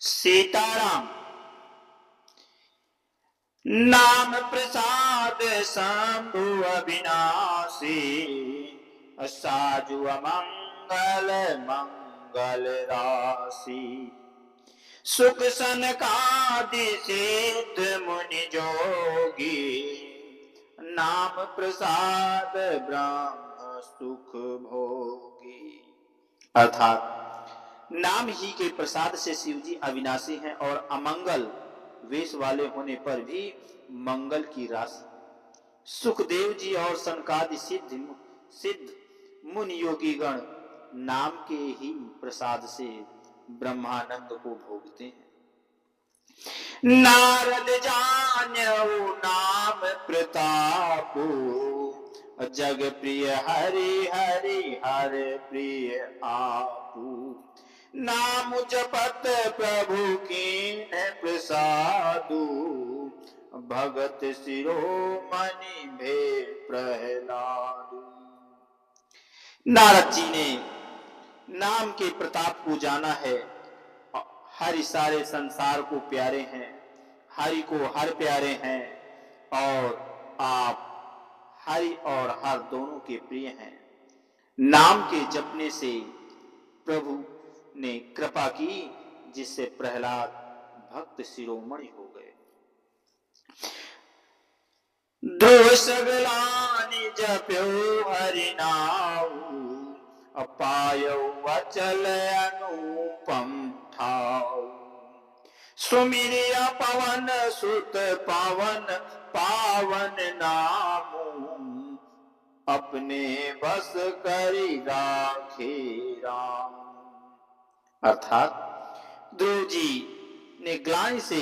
सीताराम। नाम प्रसाद शंभु अविनाशी, साजु अमंगल मंगल राशि। सुख सनकादि सिद्ध मुनि जोगी, नाम प्रसाद ब्रह्म सुख भोगी। अर्थात नाम ही के प्रसाद से शिव जी अविनाशी हैं और अमंगल वेश वाले होने पर भी मंगल की राशि। सुखदेव जी और सनकादि सिद्ध मुनि योगी गण नाम के ही प्रसाद से ब्रह्मानंद को भोगते हैं। नारद जान्यौ नाम प्रतापु, जग प्रिय हरि हरि हर प्रिय आपू। नाम जपत प्रभु कीन प्रसादु, भगत शिरोमणि भे प्रहलादु। नारद जी ने नाम के प्रताप को जाना है। हरि सारे संसार को प्यारे हैं, हरि को हर प्यारे हैं और आप हरि और हर दोनों के प्रिय हैं। नाम के जपने से प्रभु ने कृपा की, जिससे प्रहलाद भक्त शिरोमणि हो गए। ध्रुव सगलानि जप्यो हरि नाउ, अपायो अचल अनुपम ठाउ। सुमिरिया पवन सुत पावन पावन नामु, अपने बस करी राखे राम। अर्थात ध्रुव जी ने ग्लानि से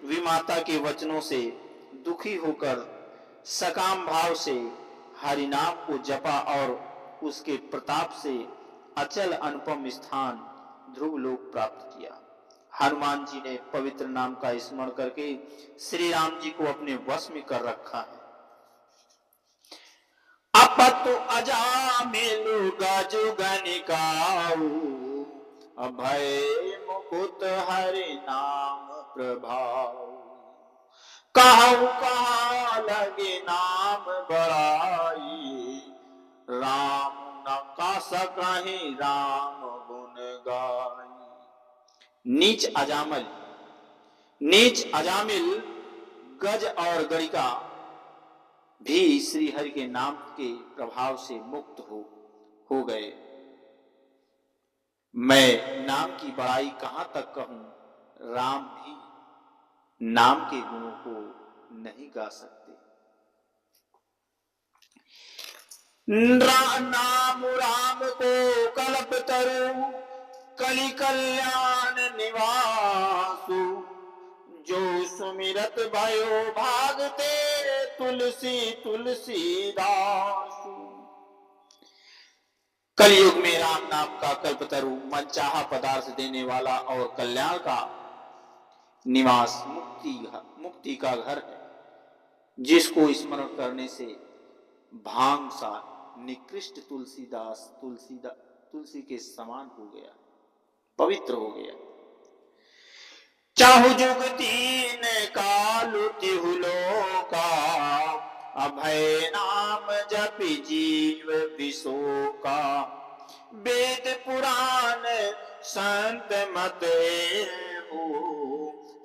विमाता के वचनों से दुखी होकर सकाम भाव से हरिनाम को जपा और उसके प्रताप से अचल अनुपम स्थान ध्रुव लोक प्राप्त किया। हनुमान जी ने पवित्र नाम का स्मरण करके श्री राम जी को अपने वश में कर रखा है। अपतु अजामिलु गजु गनिकाऊ, अभय मुकुट हरि नाम प्रभाव। कहु कहाँ लगे नाम बड़ाई, राम न का सकहि राम गुण गाई। नीच अजामिल गज और गणिका भी श्री हरि के नाम के प्रभाव से मुक्त हो गए। मैं नाम की बड़ाई कहां तक कहूं, राम भी नाम के गुणों को नहीं गा सकते। नाम राम को कल्प तरु, कलि कल्याण निवासु। जो सुमिरत भयो भागते, तुलसी तुलसीदासु। कलयुग में राम नाम का कल्पतरु, मनचाहा पदार्थ देने वाला और कल्याण का निवास, मुक्ति का घर है, जिसको स्मरण करने से भांग सा निकृष्ट तुलसी के समान हो गया, पवित्र हो गया। चाहु जुग तीन कालु तिहु लोका, अभय नाम जपि जीव विशोका। वेद पुराण संत मत हो,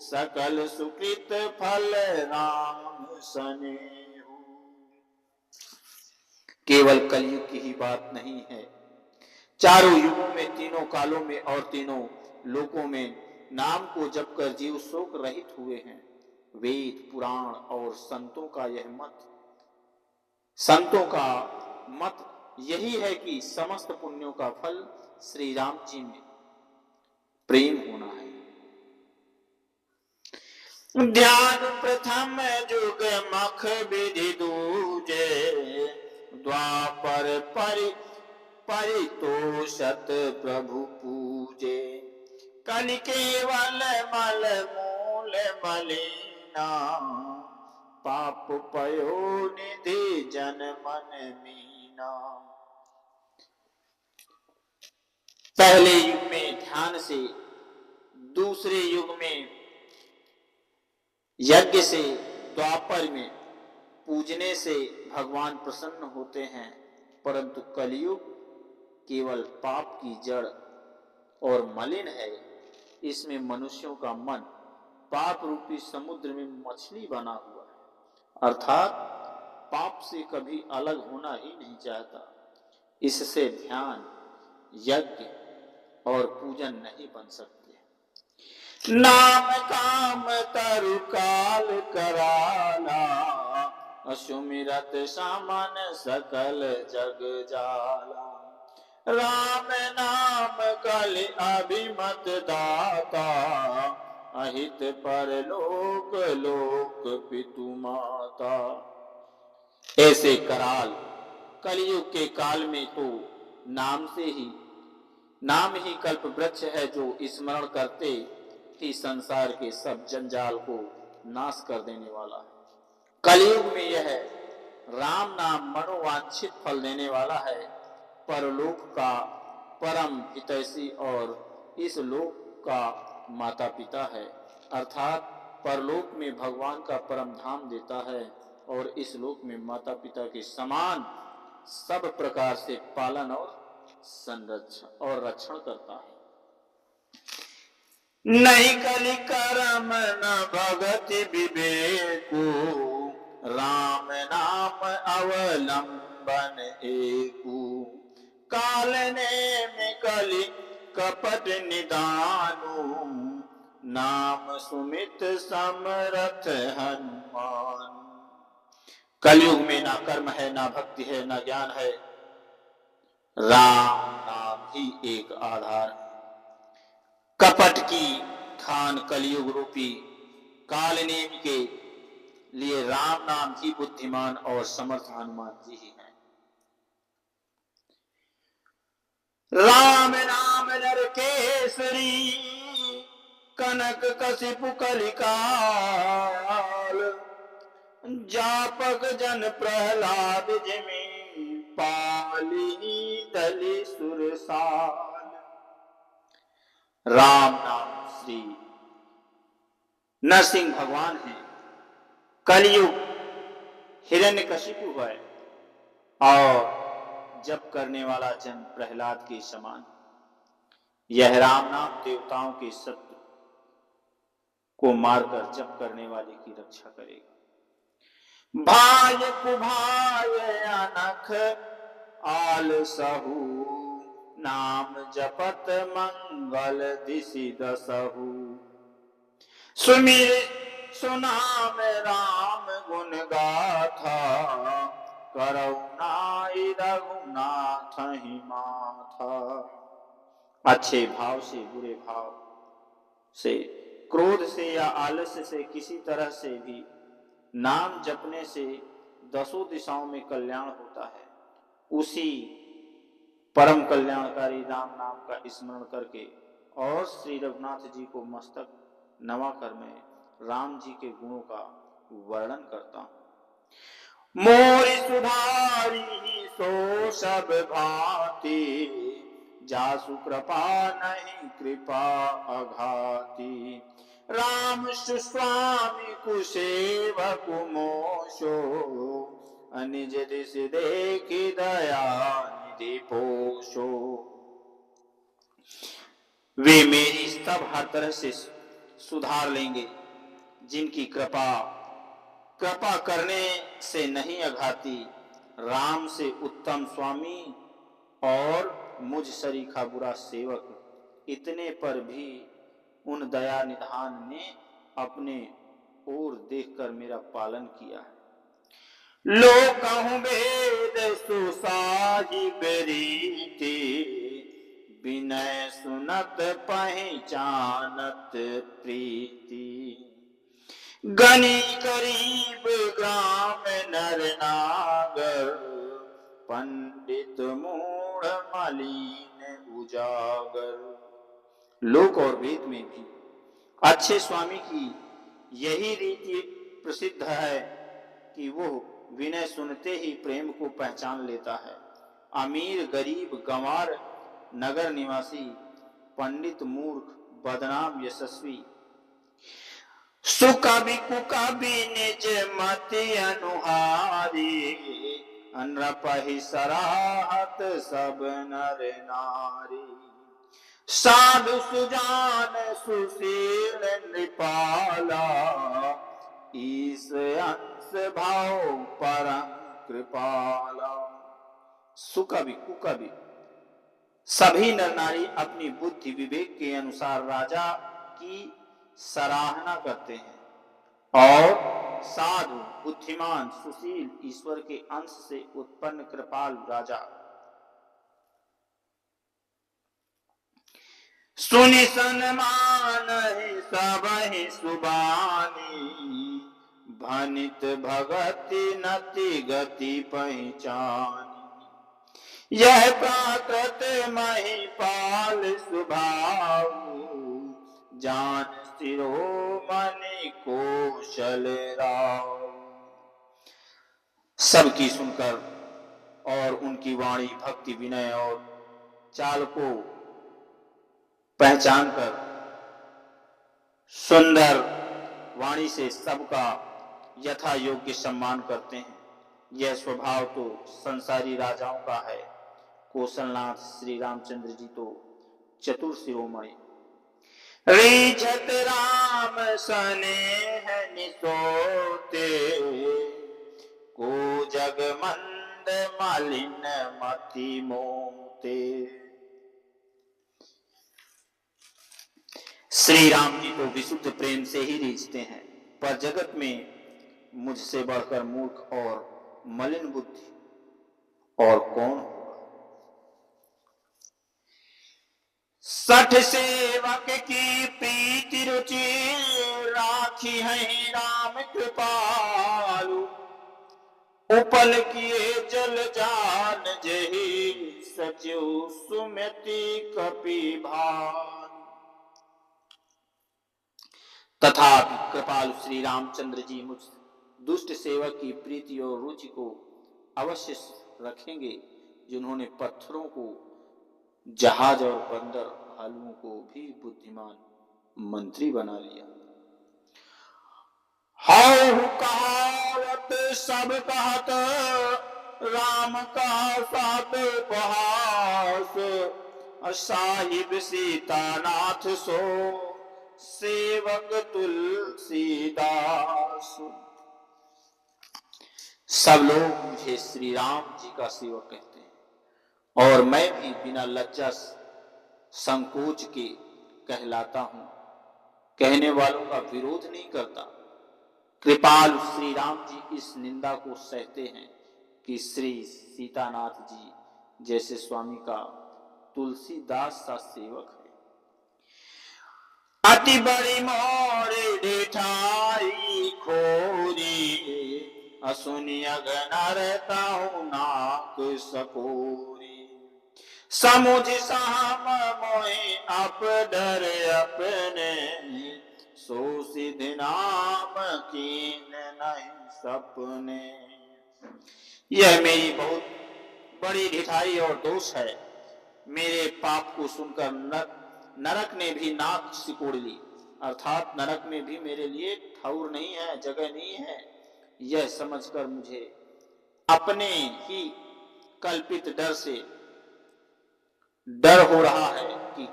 सकल सुकृत फल राम सनेहु। केवल कलयुग की ही बात नहीं है, चारों युगों में, तीनों कालों में और तीनों लोकों में नाम को जप कर जीव शोक रहित हुए हैं। वेद पुराण और संतों का मत यही है कि समस्त पुण्यों का फल श्री राम जी में प्रेम होना है। ध्यान प्रथम जुग मख विधि दूजे, द्वापर परितोषत प्रभु पूजे। कलि केवल मल मूल मलिना, पाप पयो निधि जन मन मीना। पहले युग में ध्यान से दूसरे युग में यज्ञ से, द्वापर में पूजने से भगवान प्रसन्न होते हैं, परंतु कलयुग केवल पाप की जड़ और मलिन है। इसमें मनुष्यों का मन पाप रूपी समुद्र में मछली बना हुआ है, अर्थात पाप से कभी अलग होना ही नहीं चाहता। इससे ध्यान, यज्ञ और पूजन नहीं बन सकते। नाम काम तरु काल कराना, असुमिरत सामन सकल जग जाला। राम नाम कल अभिमत दाता, अहित पर लोक लोक पितु माता। ऐसे कराल कलयुग के काल में तो नाम ही कल्प वृक्ष है, जो स्मरण करते ही संसार के सब जंजाल को नाश कर देने वाला है। कलयुग में यह राम नाम मनोवांछित फल देने वाला है, परलोक का परम हितैषी और इस लोक का माता पिता है, अर्थात परलोक में भगवान का परम धाम देता है और इस लोक में माता पिता के समान सब प्रकार से पालन और संरक्षण और रक्षण करता है। नहीं कलि करम न भगति विवेकु, राम नाम अवलंबन एकु। काल ने में कलि कपट निदानु, नाम सुमित समरथ हनुमान। कलयुग में ना कर्म है, ना भक्ति है, ना ज्ञान है, राम नाम ही एक आधार है। कपट की खान कलयुग रूपी काल नेम के लिए राम नाम ही बुद्धिमान और समर्थ हनुमान जी ही हैं। राम नाम नर केसरी, कनक कशिपु कलिकाल। जापक जन प्रहलाद जिमि, पाली दलि सुरसाल। राम नाम श्री नरसिंह भगवान है। कलयुग हिरण्यकशिपु है और जप करने वाला जन प्रहलाद के समान। यह राम नाम देवताओं के शत्रु को मारकर जप करने वाले की रक्षा करेगा। भाय कुभाय अनख आलसहु, नाम जपत मंगल दिशि दसहु। सुमिर सुनाम राम गुण गाथा, करुणाई रघुनाथ ही माथा। अच्छे भाव से, बुरे भाव से, क्रोध से या आलस्य से किसी तरह से भी नाम जपने से दसों दिशाओं में कल्याण होता है। उसी परम कल्याणकारी राम नाम का स्मरण करके और श्री रघुनाथ जी को मस्तक नवाकर मैं राम जी के गुणों का वर्णन करता हूँ। मोरि सुधारी सो सब भांति, जासु कृपा नहीं कृपा अघाती। राम सुस्वामी कुसेवक मोशो, अनिज दिस देखि दया निधि पोषो। वे मेरी सब हर तरह से सुधार लेंगे, जिनकी कृपा करने से नहीं अघाती। राम से उत्तम स्वामी और मुझ सरीखा बुरा सेवक, इतने पर भी उन दया निधान ने अपने ओर देखकर मेरा पालन किया है। लोकहु वेद सुसाहिब रीति, विनय सुनत पहचानत प्रीति। गनी करीब ग्राम नर नागर, पंडित मूढ़ मलिन उजागर। लोक और वेद में भी अच्छे स्वामी की यही रीति प्रसिद्ध है कि वो विनय सुनते ही प्रेम को पहचान लेता है। अमीर, गरीब, गंवार, नगर निवासी, पंडित, मूर्ख, बदनाम यशस्वी। सुकवि कुकवि निज मति अनुहारी, नृपहि सराहत सब नर नारी। साधु सुजान सुशील नृपाला, ईश अंश भाव परम कृपाला। सुकवि कुकवि सभी नर नारी अपनी बुद्धि विवेक के अनुसार राजा की सराहना करते हैं और साधु बुद्धिमान सुशील ईश्वर के अंश से उत्पन्न कृपाल राजा सुनि सन्मान सबहि सुबानी, भनित भगति नति गति पहचानी। यह प्राकृत महिपाल स्वभाव, जान शिरोमणि कौशल राव। सबकी सुनकर और उनकी वाणी भक्ति विनय और चाल को पहचान कर सुंदर वाणी से सबका यथा योग्य सम्मान करते हैं। यह स्वभाव तो संसारी राजाओं का है। कौशलनाथ श्री रामचंद्र जी तो चतुर शिरोमणि। रीझत राम स्नेह निसोते, को जग मंद मलिन मति मोते। श्री राम जी तो विशुद्ध प्रेम से ही रीझते हैं, पर जगत में मुझसे बढ़कर मूर्ख और मलिन बुद्धि और कौन होगा। सठ सेवक की प्रीति रुचि, राखी है राम कृपालु। उपल किए जल जान जही, सचिव सुमति कपि भानु। तथापि कृपालु श्री रामचंद्र जी मुझ दुष्ट सेवक की प्रीति और रुचि को अवश्य रखेंगे, जिन्होंने पत्थरों को जहाज और बंदर भालुओं को भी बुद्धिमान मंत्री बना लिया। हाउ कहावत सब कहत, राम कहा सात उपहास। साहिब सीतानाथ सो, सेवक तुलसीदास। सब लोग मुझे श्री राम जी का सेवक कहते हैं और मैं भी बिना लज्जा संकोच के कहलाता हूं। कहने वालों का विरोध नहीं करता। कृपालु श्री राम जी इस निंदा को सहते हैं कि श्री सीतानाथ जी जैसे स्वामी का तुलसीदास सा सेवक है। अति बड़ी मोरे डिठाई खोरी, असुनि अगनरता हूं नाक सकोरी। समुझ साम मोहि अप डर अपने, सो सिद्ध नाम कीन नहीं सपने। यह मेरी बहुत बड़ी ढिठाई और दोष है। मेरे पाप को सुनकर नरक ने भी नाक सिकोड़ ली, अर्थात नरक में भी मेरे लिए ठौर नहीं है, जगह नहीं है। यह समझकर मुझे अपने ही कल्पित डर से डर हो रहा है कि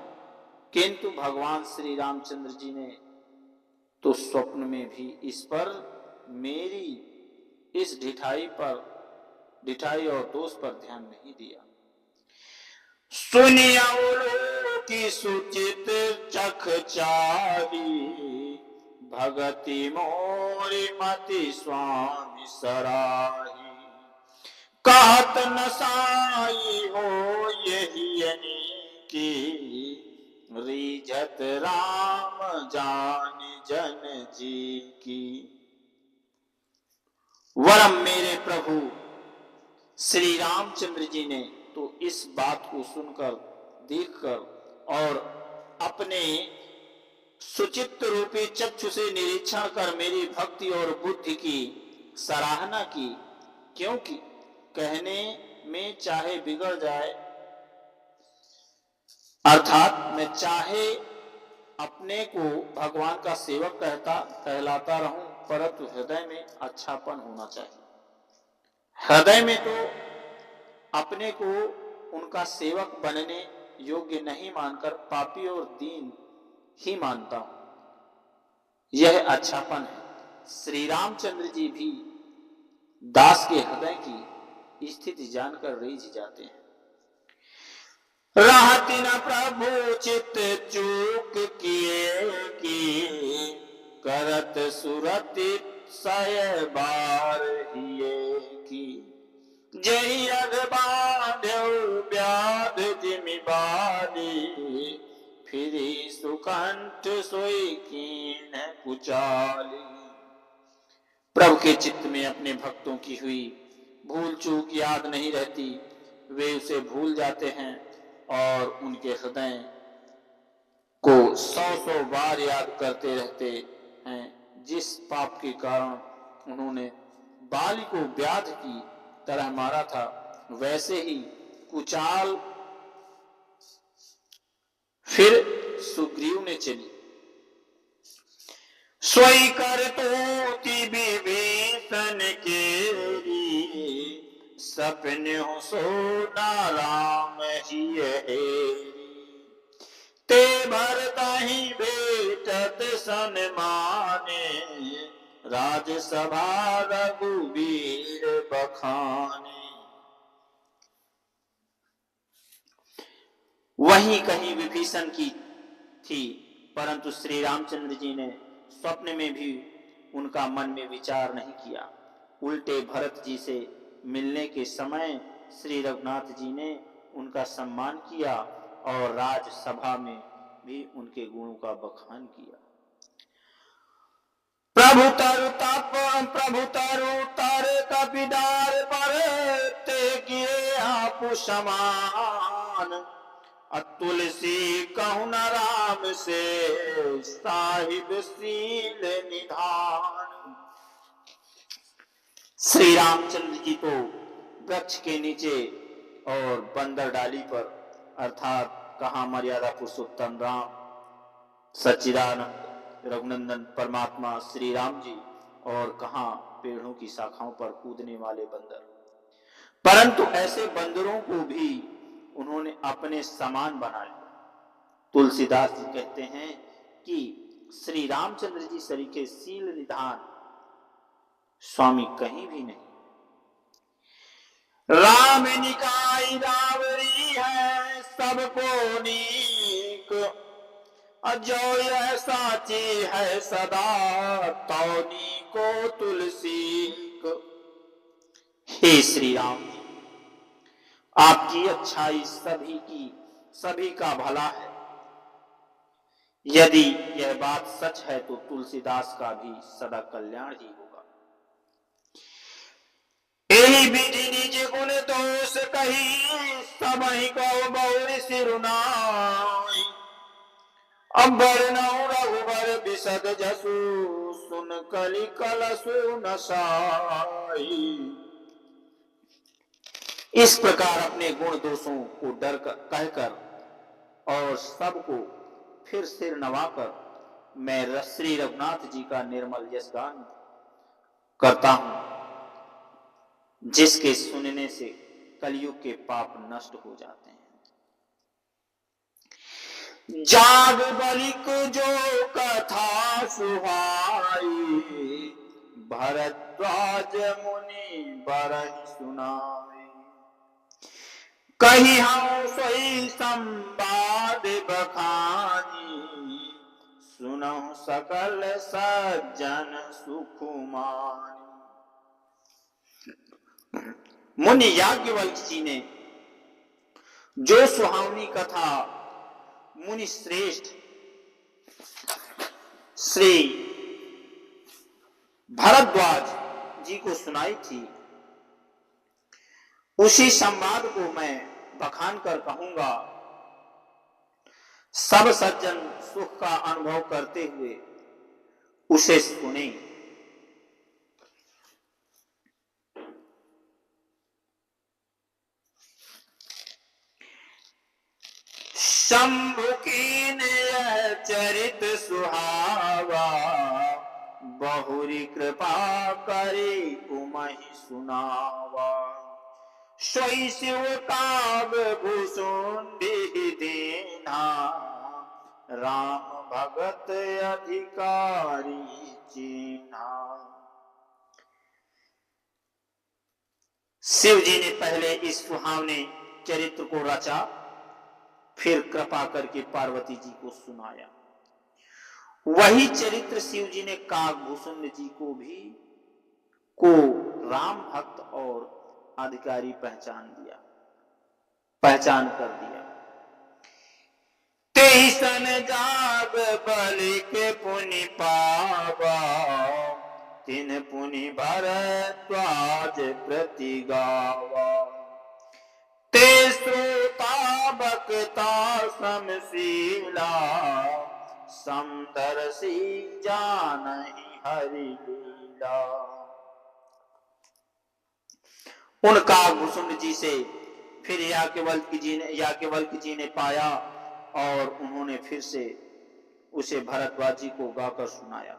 किंतु भगवान श्री रामचंद्र जी ने तो स्वप्न में भी इस पर मेरी इस ढिठाई और दोष पर ध्यान नहीं दिया। सुनिया की सुचित चख चारी, भगति मोरी मति स्वामी सराही। कहत नसाई हो यही की, रीझत राम जान जन जी की। वरम मेरे प्रभु श्री रामचंद्र जी ने तो इस बात को सुनकर देखकर और अपने सुचित्त रूपी चक्षु से निरीक्षण कर मेरी भक्ति और बुद्धि की सराहना की, क्योंकि कहने में चाहे बिगड़ जाए, अर्थात मैं चाहे अपने को भगवान का सेवक कहलाता रहूं, परंतु हृदय में अच्छापन होना चाहिए। हृदय में तो अपने को उनका सेवक बनने योग्य नहीं मानकर पापी और दीन ही मानता हूं, यह अच्छापन है। श्री रामचंद्र जी भी दास के हृदय की स्थिति जानकर रीझ जाते हैं। रहती न प्रभु चित चूक किए की, करत सुरति सय बार हिये की। जही अग बांध्यौ व्याध जिमि बाली, फिरी सुकंठ सोई कीन कुचाली। प्रभु के चित्त में अपने भक्तों की हुई भूल चूक याद नहीं रहती, वे उसे भूल जाते हैं और उनके हृदय को 100 बार याद करते रहते हैं। जिस पाप के कारण उन्होंने बाली को व्याध की तरह मारा था, वैसे ही कुचाल फिर सुग्रीव ने चली। सोई कर तोति विभीषण केरी, सपने सोना राम ही हेरी। ते भरताहि भेटत सन्माने, राजसभा रघुवीर बखाने। वही कहीं विभीषण की थी, परंतु श्री रामचंद्र जी ने स्वप्न में भी उनका मन में विचार नहीं किया। उल्टे भरत जी से मिलने के समय श्री रघुनाथ जी ने उनका सम्मान किया और राजसभा में भी उनके गुणों का बखान किया। प्रभु तरु तर कपिडार पर, ते किए आपु समान। तुलसी कहु न राम से, साहिब सील निधान। श्री रामचंद्र जी तो वृक्ष के नीचे और बंदर डाली पर, अर्थात कहाँ मर्यादा पुरुषोत्तम राम सच्चिदानंद रघुनंदन परमात्मा श्री राम जी, और कहाँ पेड़ों की शाखाओं पर कूदने वाले बंदर। परंतु ऐसे बंदरों को भी उन्होंने अपने समान बना लिया। तुलसीदास जी कहते हैं कि श्री रामचंद्र जी सरीखे सील निधान स्वामी कहीं भी नहीं। राम निकाय रावरी है सबको नीक, जो यह साची है सदा, तौनी को तुलसी को। हे श्री राम जी, आपकी अच्छाई सभी का भला है। यदि यह बात सच है तो तुलसीदास का भी सदा कल्याण ही होगा। एहि विधि निज गुण दोष कही, सबहि को बहुरि सिरुनाई। अब बरनउँ रघुबर बिशद जसु, सुन कलि कलसु नसाई। इस प्रकार अपने गुण दोषों को डर कहकर और सबको फिर सिर नवाकर मैं श्री रघुनाथ जी का निर्मल यश गान करता हूं, जिसके सुनने से कलयुग के पाप नष्ट हो जाते हैं। जाग बलिक जो कथा सुहाई, भरद्वाज मुनि बरहि सुनाई। कही हम सोई संवाद बखानी, सुनहु सकल सज्जन सुखुमानी। मुनि याज्ञवल्क्य जी ने जो सुहावनी कथा मुनि श्रेष्ठ श्री भरद्वाज जी को सुनाई थी, उसी संवाद को मैं बखान कर कहूंगा। सब सज्जन सुख का अनुभव करते हुए उसे सुने। शंभु कीन यह चरित सुहावा, बहुरी कृपा करे उमहि सुनावा। सोई शिव काग भूसुंडी दीना, राम भगत अधिकारी चीन्हा। शिव जी ने पहले इस सुहावने चरित्र को रचा, फिर कृपा करके पार्वती जी को सुनाया। वही चरित्र शिव जी ने कागभूषुंड जी को राम भक्त और अधिकारी पहचान कर दिया। तेहि सन जाग बलि के पुनि पावा, तिन पुनि भरद्वाज प्रति गावा। ते श्रोता बक्ता समशीला, समदर्शी जानहि हरि लीला। उन कागभूषुंड जी से फिर याज्ञवल्क्य जी ने पाया और उन्होंने फिर से उसे भरद्वाज जी को गाकर सुनाया।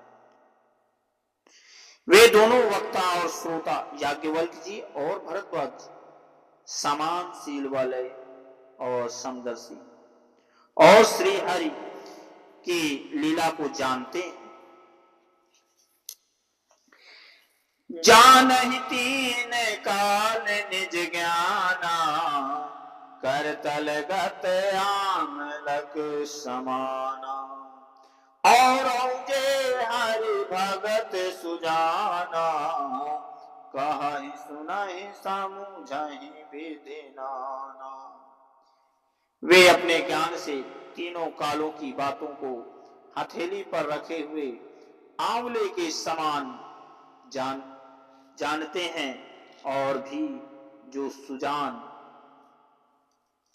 वे दोनों वक्ता और श्रोता याज्ञवल्क्य जी और भरद्वाज जी समान शील वाले और समदर्शी और श्री हरि की लीला को जानते हैं। जानहि तीन काल निज ज्ञाना, करतल गत आमलक समाना। और जे हरि भगत सुजाना, कहहि सुनहि समुझहि विधि नाना। वे अपने ज्ञान से तीनों कालों की बातों को हथेली पर रखे हुए आंवले के समान जानते हैं, और भी जो सुजान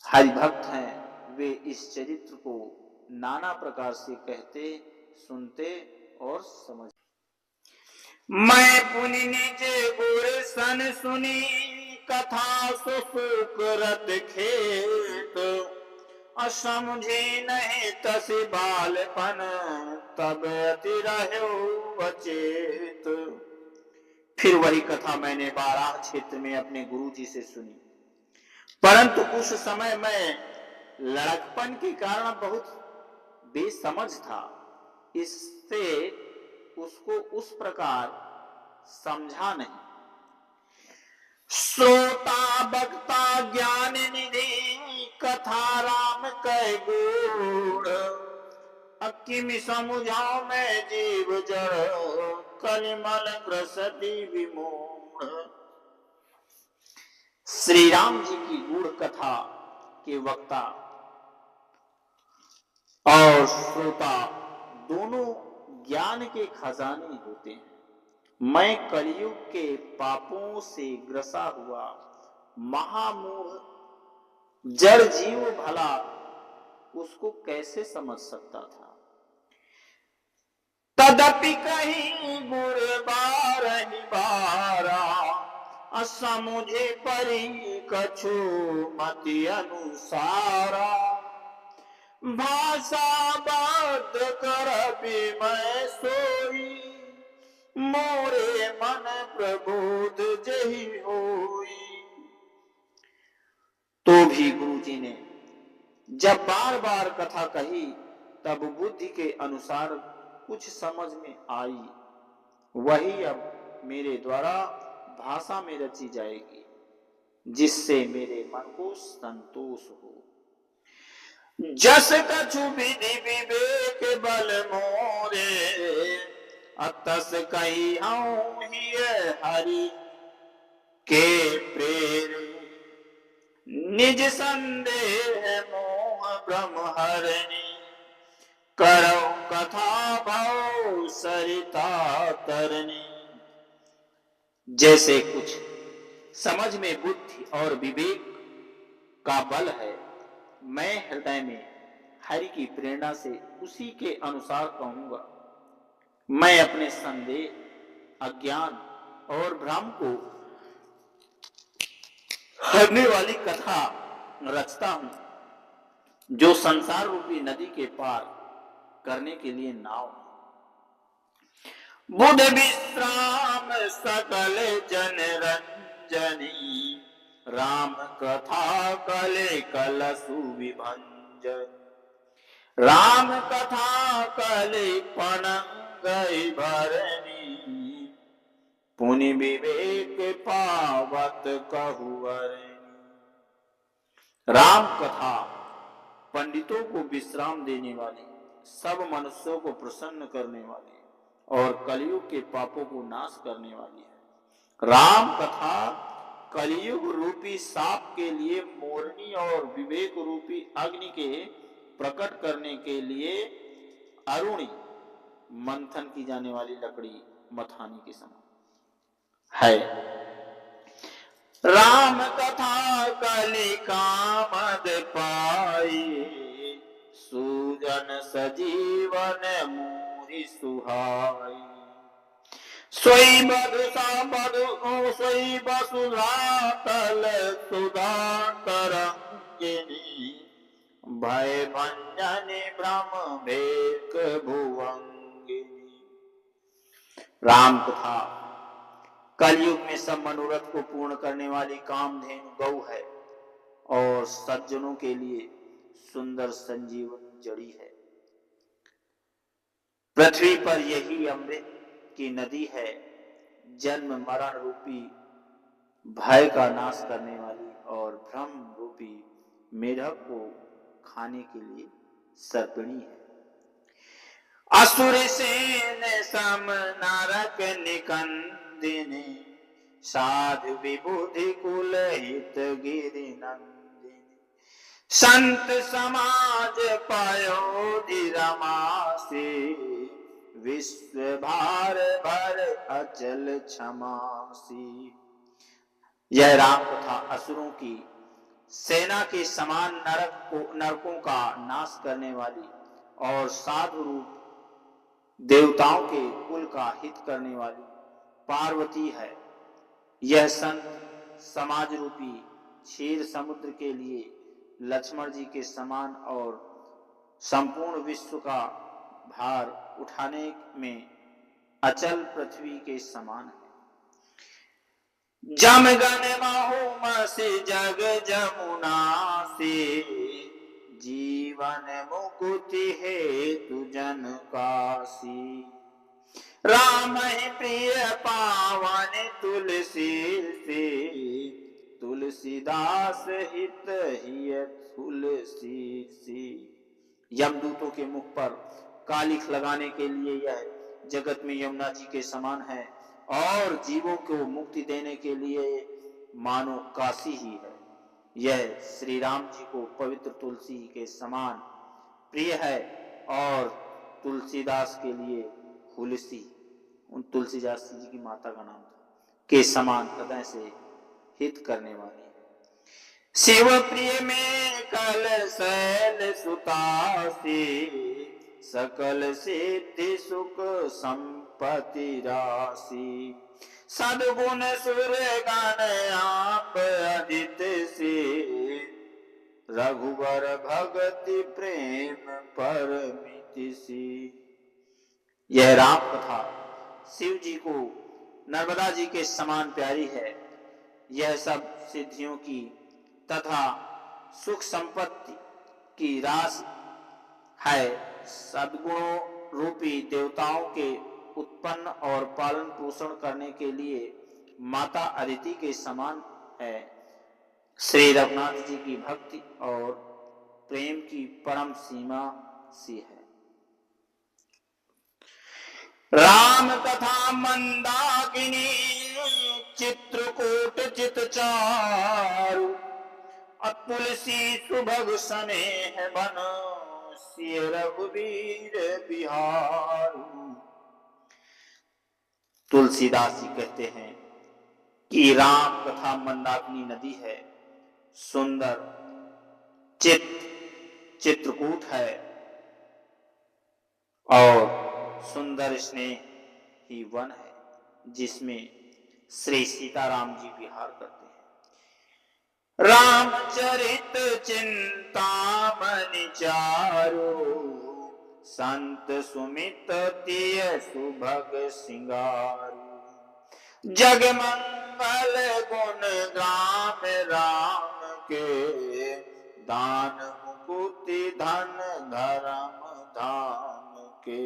हरिभक्त हैं वे इस चरित्र को नाना प्रकार से कहते, सुनते और समझते। मैं पुनि निज गुर सन सुनी, कथा सुसुकृत खेत। असमझी नहीं तसि बालपन, तब अति रह्यो अचेत। फिर वही कथा मैंने बाराह क्षेत्र में अपने गुरु जी से सुनी, परंतु उस समय मैं लड़कपन के कारण बहुत बेसमझ था, इससे उसको उस प्रकार समझा नहीं। श्रोता बक्ता ज्ञान निधि, कथा राम कै गुण। अकिमि समुझाओ मैं जीव जड़, कलिमल ग्रसति विमूढ़। श्री राम जी की गूढ़ कथा के वक्ता और श्रोता दोनों ज्ञान के खजाने होते हैं। मैं कलयुग के पापों से ग्रसा हुआ महामूढ़ जड़ जीव भला उसको कैसे समझ सकता था। तदपि कहीं गुर बारहि बारा, असमुझे परि कछु मति अनुसारा। भाषा बात करबि मैं सोई, मोरे मन प्रबोध जहि होई। तो भी गुरु जी ने जब बार बार कथा कही, तब बुद्धि के अनुसार कुछ समझ में आई, वही अब मेरे द्वारा भाषा में रची जाएगी, जिससे मेरे मन को संतोष हो। जस कछु विधि विवेक बल मोरे, अतस कही हरि के प्रेरे। निज संदेह मोह ब्रह्म हरणी, करो कथा भाव सरिता तरनी। जैसे कुछ समझ में बुद्धि और विवेक का बल है, मैं हृदय में हरि की प्रेरणा से उसी के अनुसार कहूंगा। मैं अपने संदेह, अज्ञान और भ्रम को हरने वाली कथा रचता हूं। जो संसार रूपी नदी के पार करने के लिए नाव है। बुध विश्राम सकल जन रंजनी, राम कथा कले कलसु विभंजन। राम कथा कले पनंगई भरनी, पुनि विवेक पावत कहुअरनी। राम कथा पंडितों को विश्राम देने वाली, सब मनुष्यों को प्रसन्न करने वाली और कलयुग के पापों को नाश करने वाली है। राम कथा कलयुग रूपी साप के लिए मोरनी और विवेक रूपी अग्नि के प्रकट करने के लिए अरुणी मंथन की जाने वाली लकड़ी मथानी के समान है। राम कथा कलि कामद पाई, सुजन सजीवन मूरि सुहाई। सोई वसुधा तल सुधा तरंगिनी, भय भंजन ब्रह्म भेक भुवंगिनी। राम कथा कलयुग में सब मनोरथ को पूर्ण करने वाली कामधेनु गौ है और सज्जनों के लिए सुंदर संजीवनी जड़ी है। पृथ्वी पर यही अमृत की नदी है, जन्म मरण रूपी भय का नाश करने वाली और भ्रम रूपी मेढक को खाने के लिए सर्पिणी है। असुर सेन सम नरक निकंदिनी, साधु विबुधि कुल हित गिरि नंदिनी। संत समाज पयोधि रमासी, विश्व भार भर अचल क्षमासी। यह राम कथा असुरों की सेना के समान नरकों का नाश करने वाली और साधु रूप देवताओं के कुल का हित करने वाली पार्वती है। यह संत समाज रूपी क्षीर समुद्र के लिए लक्ष्मण जी के समान और संपूर्ण विश्व का भार उठाने में अचल पृथ्वी के समान है। जमगन महुमसि जग जमुना से, जीवन मुकुति हेतु जन कासी। राम ही प्रिय पावन तुलसी से, तुलसीदास हित हिय तुलसी सी। यमदूतों के मुख पर कालिख लगाने के लिए यह जगत में यमुना जी के समान है और जीवों को मुक्ति देने के लिए मानो काशी ही है। यह श्री राम जी को पवित्र तुलसी के समान प्रिय है और तुलसीदास के लिए तुलसी, उन तुलसीदास जी की माता का नाम था, के समान हृदय से हित करने वाली है। शिव प्रिय में कल शैल सुतासी, सकल सिद्धि सुख संपत्ति राशि। सद्गुण सुर गण आप अदित से, रघुवर भगति प्रेम परमिति सी। यह राम कथा शिव जी को नर्मदा जी के समान प्यारी है। यह सब सिद्धियों की तथा सुख संपत्ति की रास है। सद्गुणों रूपी देवताओं के उत्पन्न और पालन पोषण करने के लिए माता अदिति के समान है। श्री रघुनाथ जी की भक्ति और प्रेम की परम सीमा सी है। राम कथा मंदाकिनी, चित्रकूट चितचारु। तुलसी सुभग स्नेह बन, सिय रघुवीर बिहारू। तुलसीदास जी कहते हैं कि राम कथा मंदाकिनी नदी है, सुंदर चित्रकूट है और सुंदर स्नेह ही वन है जिसमें श्री सीताराम जी विहार करते हैं। रामचरित चिंतामणि चारु, संत सुमित तिय सुभग सिंगारू। जग मंगल गुण ग्राम राम के, दान मुकुति धन धर्म धाम के।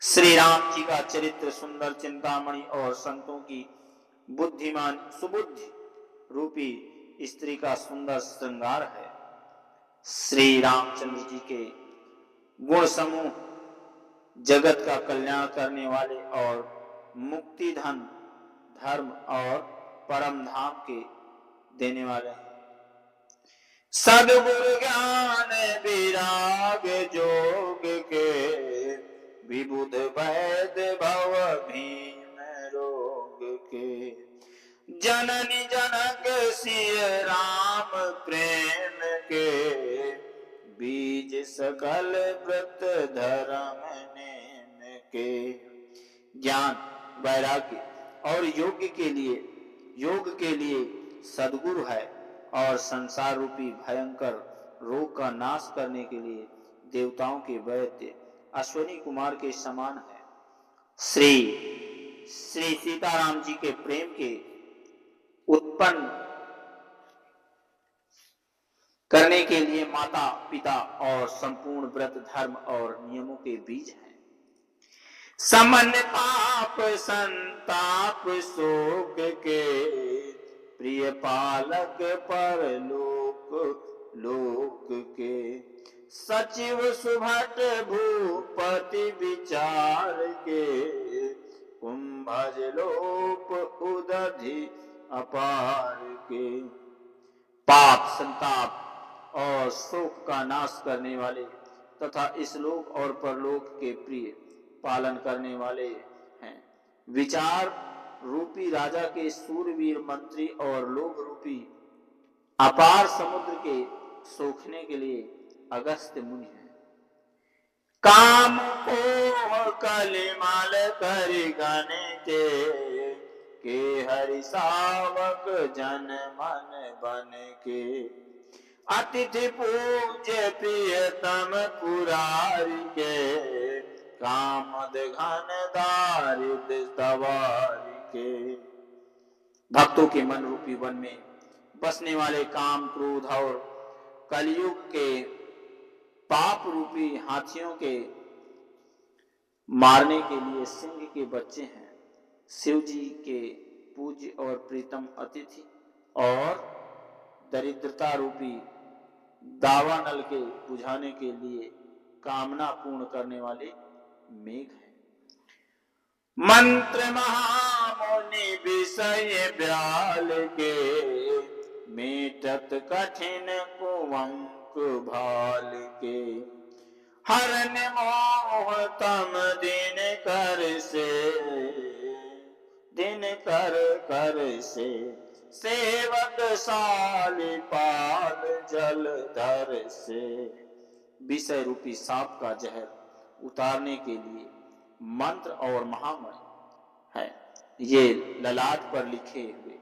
श्री राम जी का चरित्र सुंदर चिंतामणि और संतों की बुद्धिमान सुबुद्धि रूपी स्त्री का सुंदर श्रृंगार है। श्री रामचंद्र जी के गुण समूह जगत का कल्याण करने वाले और मुक्ति धन धर्म और परम धाम के देने वाले हैं। सद्गुरु ज्ञान विराग जोग के, विबुध वैद्य भव भीम रोग के। जननी जनक सिय राम प्रेम के, बीज सकल व्रत धर्म नेम के। ज्ञान वैराग्य और योग के लिए सद्गुरु है और संसार रूपी भयंकर रोग का नाश करने के लिए देवताओं के वैद्य अश्विनी कुमार के समान है। श्री सीताराम जी के प्रेम के उत्पन्न करने के लिए माता पिता और संपूर्ण व्रत धर्म और नियमों के बीज हैं। समन पाप संताप शोक के, प्रिय पालक पर लोक के। सचिव सुभट भूपति विचार के, कुंभज लोप उदधि अपार के। पाप संताप और शोक का नाश करने वाले तथा इस लोक और परलोक के प्रिय पालन करने वाले हैं। विचार रूपी राजा के सूरवीर मंत्री और लोभ रूपी अपार समुद्र के सोखने के लिए अगस्त्य मुनि हैं। काम को कलिमाल करि गण के हरि सावक जन मन बन के। अतिथि पूज्य प्रियतम पुरारी के, कामद घन दारिद्र सवारी के। भक्तों के मन रूपी वन में बसने वाले काम क्रोध और कलयुग के पाप रूपी हाथियों के मारने के लिए सिंह के बच्चे हैं। शिव जी के पूज्य और प्रीतम अतिथि और दरिद्रता रूपी दावानल के बुझाने के लिए कामना पूर्ण करने वाले मेघ है। मंत्र महामुनि विषय ब्याल के, मेटत कठिन कुवंक भाल के। हरन मोह तम दिन कर से, सेवक साली पाल जल धर से। विषय रूपी सांप का जहर उतारने के लिए मंत्र और महामणि है। ये ललाट पर लिखे हुए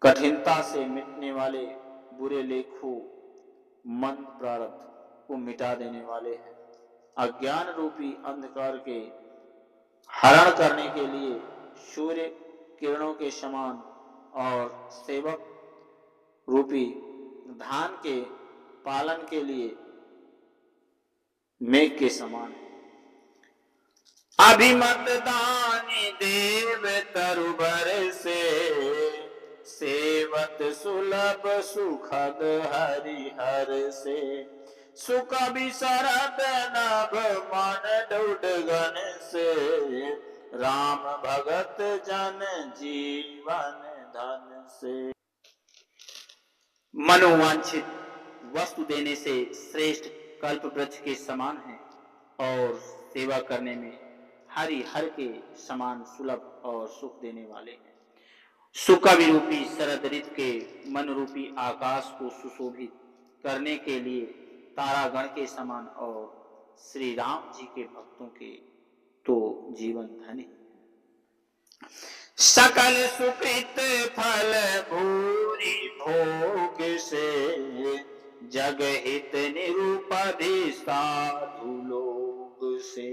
कठिनता से मिटने वाले बुरे लेखों मंद प्रारब्ध को मिटा देने वाले हैं। अज्ञान रूपी अंधकार के हरण करने के लिए सूर्य किरणों के समान और सेवक रूपी धान के पालन के लिए मेघ के समान है। अभिमत दानी देव तरुबर से, सेवत सुलभ सुखद हरिहर से। सुख विसरत नभ मन डुडगन से, राम भगत जन जीवन धन से। मनोवांछित वस्तु देने से श्रेष्ठ कल्प वृक्ष के समान है और सेवा करने में हरिहर के समान सुलभ और सुख देने वाले हैं। सुकवि रूपी शरद ऋतु के मन रूपी आकाश को सुशोभित करने के लिए तारागण के समान और श्री राम जी के भक्तों के तो जीवन धन्य। सकल सुकृत फल भूरि भोग से, जग हित निरूपधि साधु लोग से।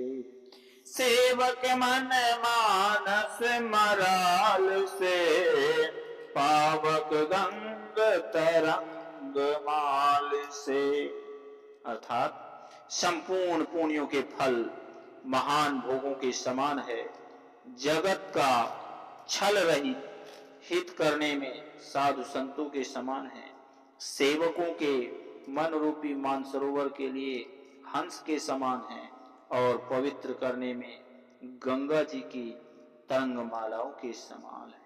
सेवक मन मानस मराल से, पावक गंग तरंग माल से। अर्थात संपूर्ण पुण्यों के फल महान भोगों के समान है। जगत का छल रहित हित करने में साधु संतों के समान है। सेवकों के मन रूपी मानसरोवर के लिए हंस के समान है और पवित्र करने में गंगा जी की तरंग मालाओं के समान है।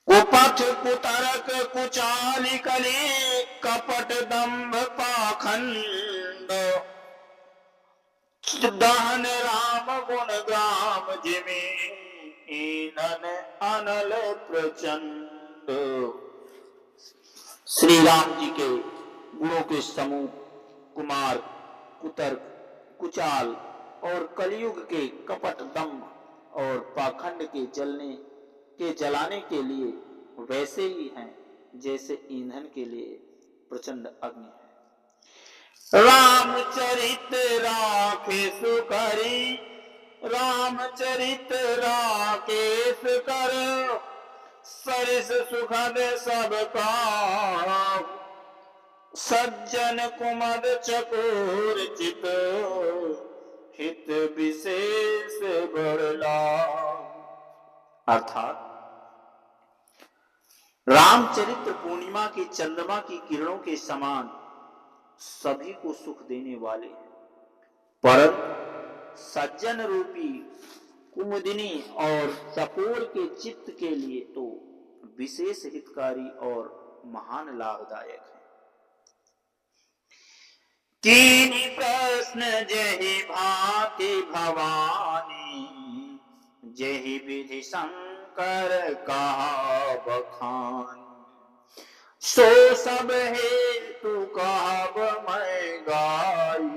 कुपथ कुतरक कुचाली कली, कपट दंभ पाखंड, दहन राम गुण ग्राम जिमे, ईनन अनल प्रचंड। श्री राम जी के गुणों के समूह कुमार, कुतर्क, कुचाल और कलयुग के कपट दंभ और पाखंड के जलाने के लिए वैसे ही हैं जैसे ईंधन के लिए प्रचंड अग्नि है। रामचरित राकेश करी, रामचरित राकेश कर, सरिस सुखद सबका, सज्जन कुमद चकोर चित, हित विशेष बड़ला। अर्थात रामचरित्र पूर्णिमा की चंद्रमा की किरणों के समान सभी को सुख देने वाले हैं, परंतु सज्जन रूपी कुमुदिनी और चकोर के चित्त के लिए तो विशेष हितकारी और महान लाभदायक है। कीनी प्रश्न जहि भांति भवानी, जहि विधि शंकर कहा बखानी, सो सब हेतु कहब मैं गाई,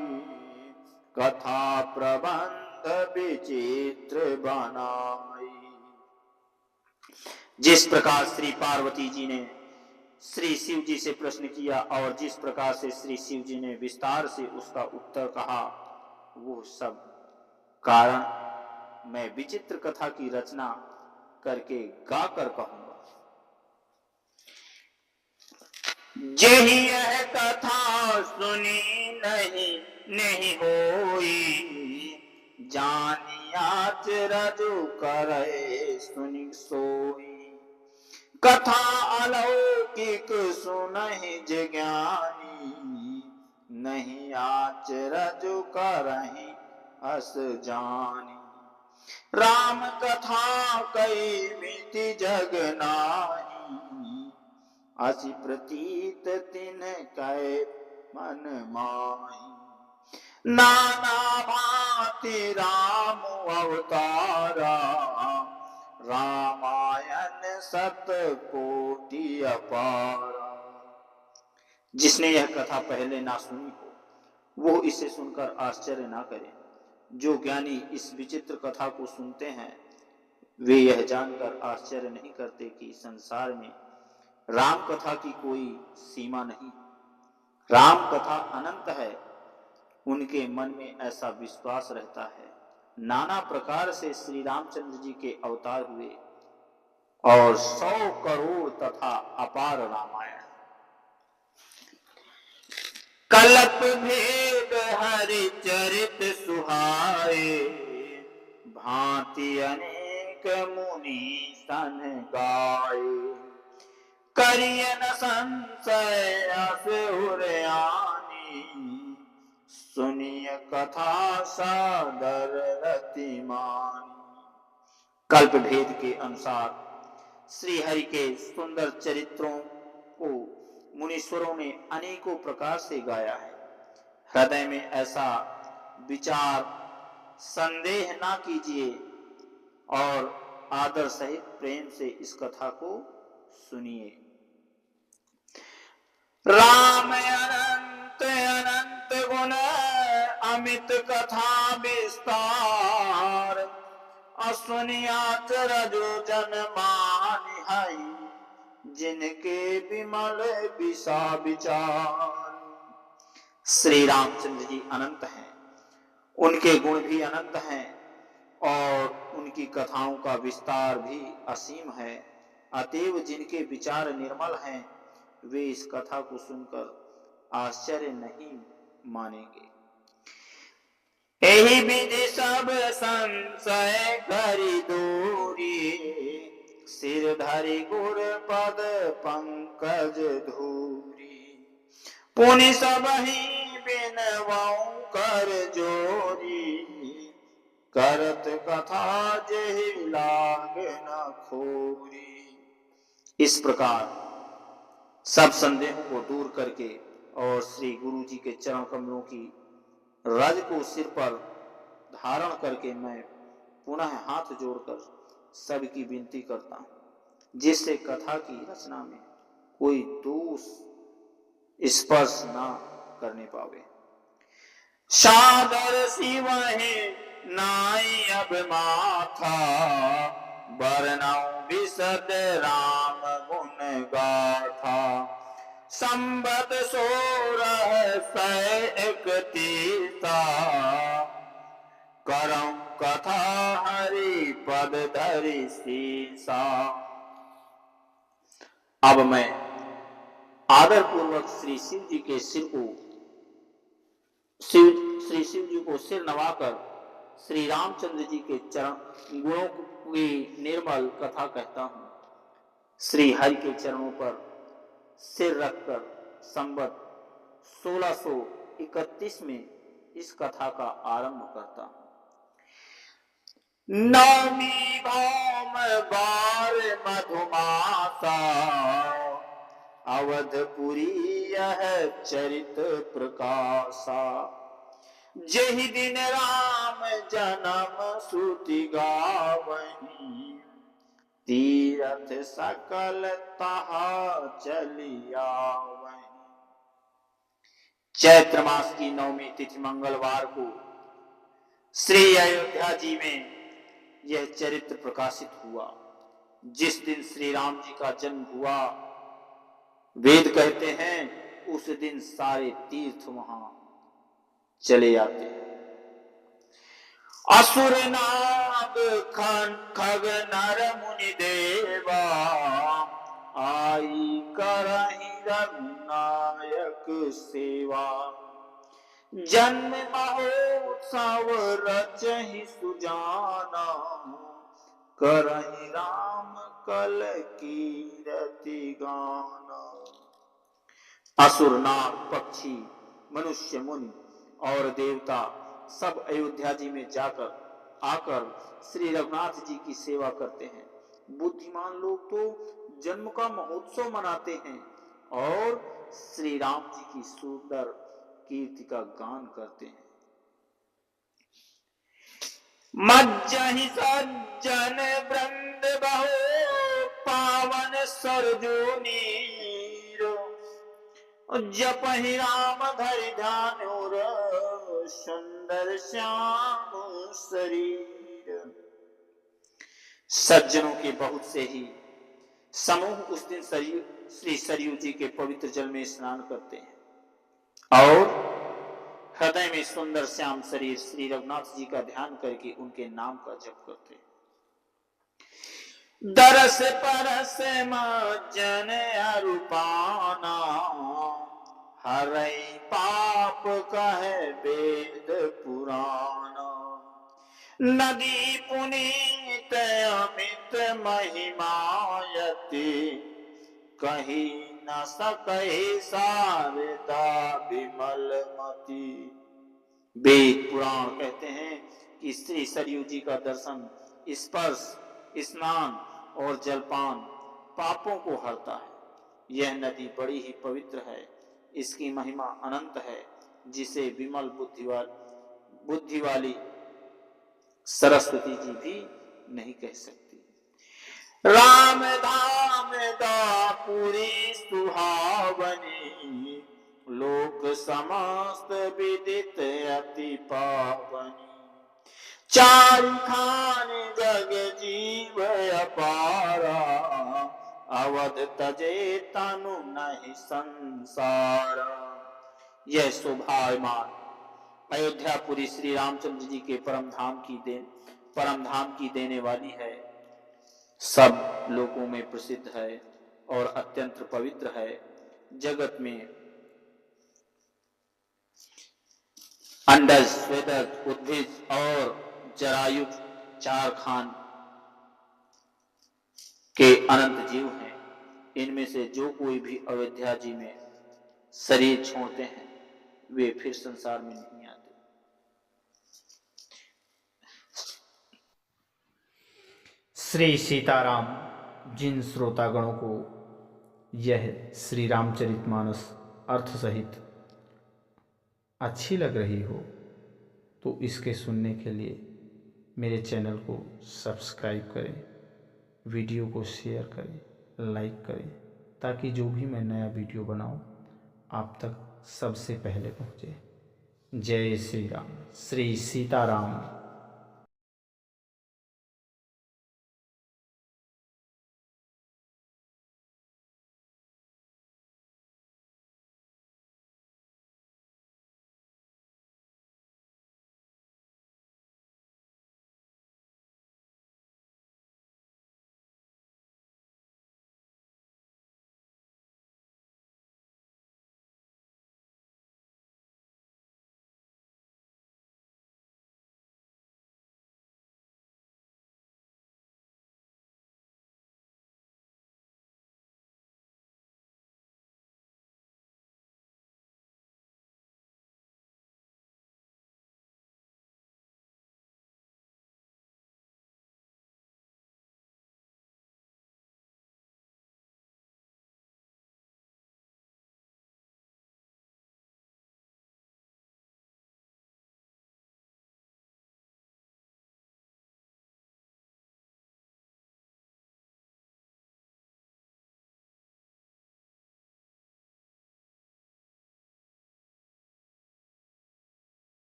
कथा प्रबंध विचित्र बनाई। जिस प्रकार श्री पार्वती जी ने श्री शिव जी से प्रश्न किया और जिस प्रकार से श्री शिव जी ने विस्तार से उसका उत्तर कहा, वो सब कारण मैं विचित्र कथा की रचना करके गाकर कहूंगा। जेहि यह कथा सुनी नहीं नहीं होई, जानियाच रजु करे सुनि सोई, कथा अलौकिक सुनहि जिज्ञानी, नहीं आचरज करहि अस जानी, राम कथा कई मिति जग नाही, असि प्रतीत तिन कै मन माही, नाना भांति राम अवतारा, रामायण सत कोटि अपारा। जिसने यह कथा पहले ना सुनी हो वो इसे सुनकर आश्चर्य ना करे। जो ज्ञानी इस विचित्र कथा को सुनते हैं वे यह जानकर आश्चर्य नहीं करते कि संसार में राम कथा की कोई सीमा नहीं, राम कथा अनंत है। उनके मन में ऐसा विश्वास रहता है। नाना प्रकार से श्री रामचंद्र जी के अवतार हुए और 100 करोड़ तथा अपार रामायण। कल्प भेद हरि चरित सुहाए, भांति अनेक मुनि सन गाए, करियन संशय असुर आनी, सुनिय कथा सादर रति मानी। कल्प भेद के अनुसार श्री हरि के सुंदर चरित्रों को मुनीश्वरों ने अनेकों प्रकार से गाया है। हृदय में ऐसा विचार संदेह ना कीजिए और आदर सहित प्रेम से इस कथा को सुनिए। राम अनंत अनंत गुण अमित कथा विस्तार, असुनियात रजो जन मान हाई, जिनके विमल विसा विचार। श्री रामचंद्र जी अनंत हैं, उनके गुण भी अनंत हैं और उनकी कथाओं का विस्तार भी असीम है। अतएव जिनके विचार निर्मल हैं वे इस कथा को सुनकर आश्चर्य नहीं मानेंगे। यही विधि सब संशय करि दूरी, सिर धरि गुर पद पंकज धूरी। पुनि सबहि बिनवऊँ कर जोरी, करत कथा जेहि लाग न खोरी। इस प्रकार सब संदेहों को दूर करके और श्री गुरु जी के चरण कमलों की रज को सिर पर धारण करके मैं पुनः हाथ जोड़कर सबकी विनती करता हूँ, जिससे कथा की रचना में कोई दोष स्पर्श ना करने पावे। सादर सिवहि नाई अब माथा, बरनऊँ विशद राम गुण गाथा। संबत 1631 करऊँ कथा हरि पद धरि सीसा। अब मैं आदर पूर्वक श्री शिव जी के श्री शिव जी को सिर नवाकर श्री रामचंद्र जी के चरण गुणों की निर्मल कथा कहता हूँ। श्री हरि के चरणों पर सिर रखकर संवत 1631 में इस कथा का आरंभ करता हूँ। नवमी भौम बार मधुमासा, अवधपुरी यह चरित प्रकाशा। जेहि दिन राम जन्म सुति गावहीं, तीरथ सकल तहा चलिया वहीं। चैत्र मास की 9वीं तिथि मंगलवार को श्री अयोध्या जी में यह चरित्र प्रकाशित हुआ। जिस दिन श्री राम जी का जन्म हुआ, वेद कहते हैं उस दिन सारे तीर्थ वहां चले आते हैं। असुर नाग खग नर मुनि देवा, आई करहि रघुनायक सेवा। जन्म महोत्सव रचहि सुजाना, करहि राम कल कीरति गाना। असुर नाग पक्षी मनुष्य मुनि और देवता सब अयोध्या जी में आकर श्री रघुनाथ जी की सेवा करते हैं। बुद्धिमान लोग तो जन्म का महोत्सव मनाते हैं और श्री राम जी की सुंदर कीर्ति का गान करते हैं। मज्जहि सज्जन वृंद बहु, पावन सरजू नीर। जपहि राम धरि ध्यान और, सुंदर श्याम शरीर। सज्जनों के बहुत से ही समूह उस दिन श्री सरयू जी के पवित्र जल में स्नान करते हैं और हृदय में सुंदर श्याम शरीर श्री रघुनाथ जी का ध्यान करके उनके नाम का जप करते हैं। दरस परस मज्जन अरूपाना, हरै पाप कहे वेद पुराना। नदी पुनीत अमित महिमायति, कही न सकहि शारदा विमल मति। वेद पुराण कहते हैं कि श्री सरयू जी का दर्शन, स्पर्श, स्नान और जलपान पापों को हरता है। यह नदी बड़ी ही पवित्र है, इसकी महिमा अनंत है, जिसे विमल बुद्धि वाली सरस्वती जी भी नहीं कह सकती। राम धाम दापुरी सुहावनी, लोक समस्त विदित अति पावनी। चार खान जग जीव अपारा, अवध तजे तनु नहीं संसारा। यह शोभायमान अयोध्यापुरी श्री रामचंद्र जी के परम धाम की देने वाली है। सब लोगों में प्रसिद्ध है और अत्यंत पवित्र है। जगत में अंडज, स्वेदज, उद्भिज और जरायुज चार खान के अनंत जीव हैं। इनमें से जो कोई भी अयोध्या जी में शरीर छोड़ते हैं वे फिर संसार में नहीं आते। श्री सीताराम। जिन श्रोतागणों को यह श्री रामचरितमानस अर्थ सहित अच्छी लग रही हो तो इसके सुनने के लिए मेरे चैनल को सब्सक्राइब करें, वीडियो को शेयर करें, लाइक करें, ताकि जो भी मैं नया वीडियो बनाऊं आप तक सबसे पहले पहुंचे। जय श्री राम। श्री सीताराम।